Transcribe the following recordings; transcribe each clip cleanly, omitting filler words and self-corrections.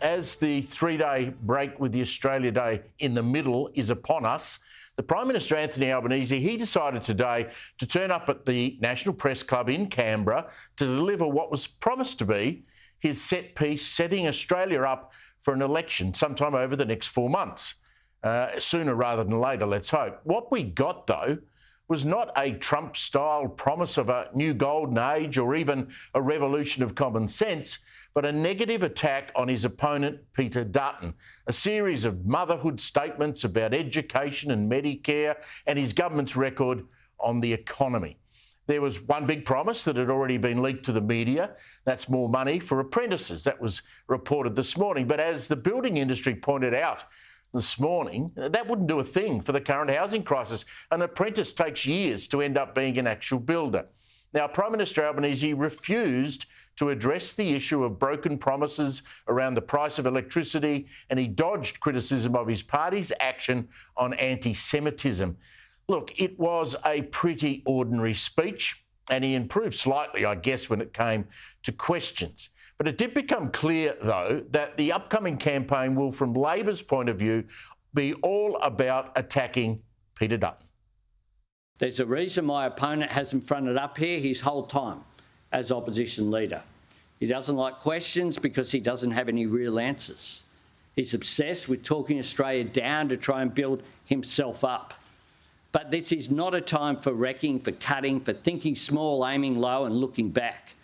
as the three-day break with the Australia Day in the middle is upon us, the Prime Minister Anthony Albanese, he decided today to turn up at the National Press Club in Canberra to deliver what was promised to be his set piece setting Australia up for an election sometime over the next 4 months. Sooner rather than later, let's hope. What we got, though, was not a Trump-style promise of a new golden age or even a revolution of common sense, but a negative attack on his opponent, Peter Dutton, a series of motherhood statements about education and Medicare and his government's record on the economy. There was one big promise that had already been leaked to the media. That's more money for apprentices. That was reported this morning. But as the building industry pointed out this morning, that wouldn't do a thing for the current housing crisis. An apprentice takes years to end up being an actual builder. Now, Prime Minister Albanese refused to address the issue of broken promises around the price of electricity, and he dodged criticism of his party's action on anti-Semitism. Look, it was a pretty ordinary speech, and he improved slightly, I guess, when it came to questions. But it did become clear, though, that the upcoming campaign will, from Labor's point of view, be all about attacking Peter Dutton. There's a reason my opponent hasn't fronted up here his whole time as opposition leader. He doesn't like questions because he doesn't have any real answers. He's obsessed with talking Australia down to try and build himself up. But this is not a time for wrecking, for cutting, for thinking small, aiming low and looking back.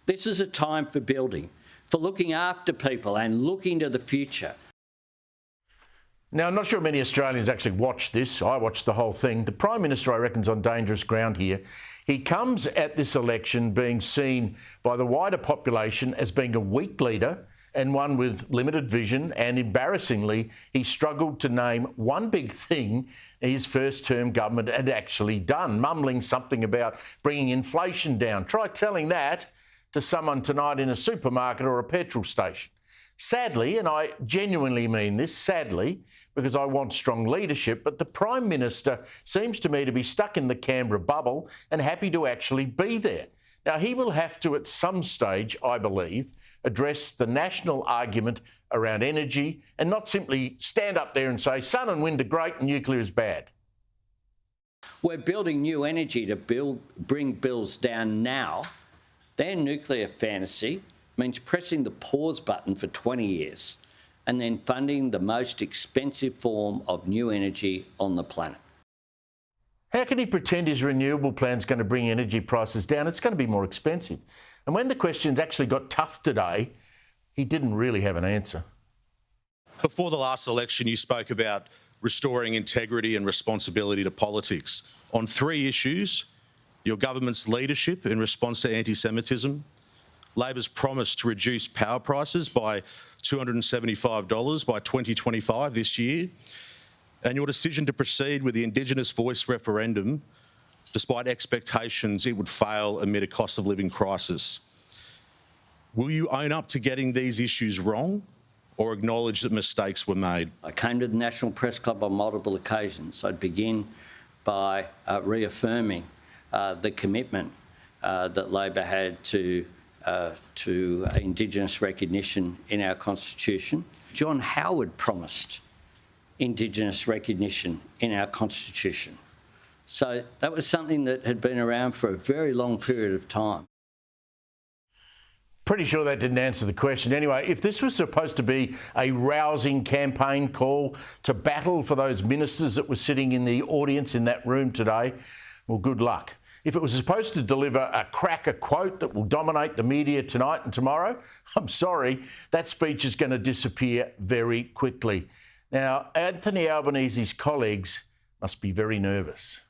This is a time for building, for looking after people and looking to the future. Now, I'm not sure many Australians actually watched this. I watched the whole thing. The Prime Minister, I reckon, is on dangerous ground here. He comes at this election being seen by the wider population as being a weak leader and one with limited vision, and embarrassingly, he struggled to name one big thing his first-term government had actually done, mumbling something about bringing inflation down. Try telling that to someone tonight in a supermarket or a petrol station. Sadly, and I genuinely mean this, sadly, because I want strong leadership, but the Prime Minister seems to me to be stuck in the Canberra bubble and happy to actually be there. Now, he will have to, at some stage, I believe, address the national argument around energy and not simply stand up there and say sun and wind are great and nuclear is bad. We're building new energy to bring bills down now. Their nuclear fantasy means pressing the pause button for 20 years and then funding the most expensive form of new energy on the planet. How can he pretend his renewable plan is going to bring energy prices down? It's going to be more expensive. And when the questions actually got tough today, he didn't really have an answer. Before the last election, you spoke about restoring integrity and responsibility to politics. On 3 issues, your government's leadership in response to anti-Semitism, Labor's promise to reduce power prices by $275 by 2025 this year, and your decision to proceed with the Indigenous voice referendum despite expectations it would fail amid a cost of living crisis. Will you own up to getting these issues wrong or acknowledge that mistakes were made? I came to the National Press Club on multiple occasions. I'd begin by reaffirming the commitment that Labor had to Indigenous recognition in our Constitution. John Howard promised Indigenous recognition in our Constitution. So that was something that had been around for a very long period of time. Pretty sure that didn't answer the question. Anyway, if this was supposed to be a rousing campaign call to battle for those ministers that were sitting in the audience in that room today, well, good luck. If it was supposed to deliver a cracker quote that will dominate the media tonight and tomorrow, I'm sorry, that speech is going to disappear very quickly. Now, Anthony Albanese's colleagues must be very nervous.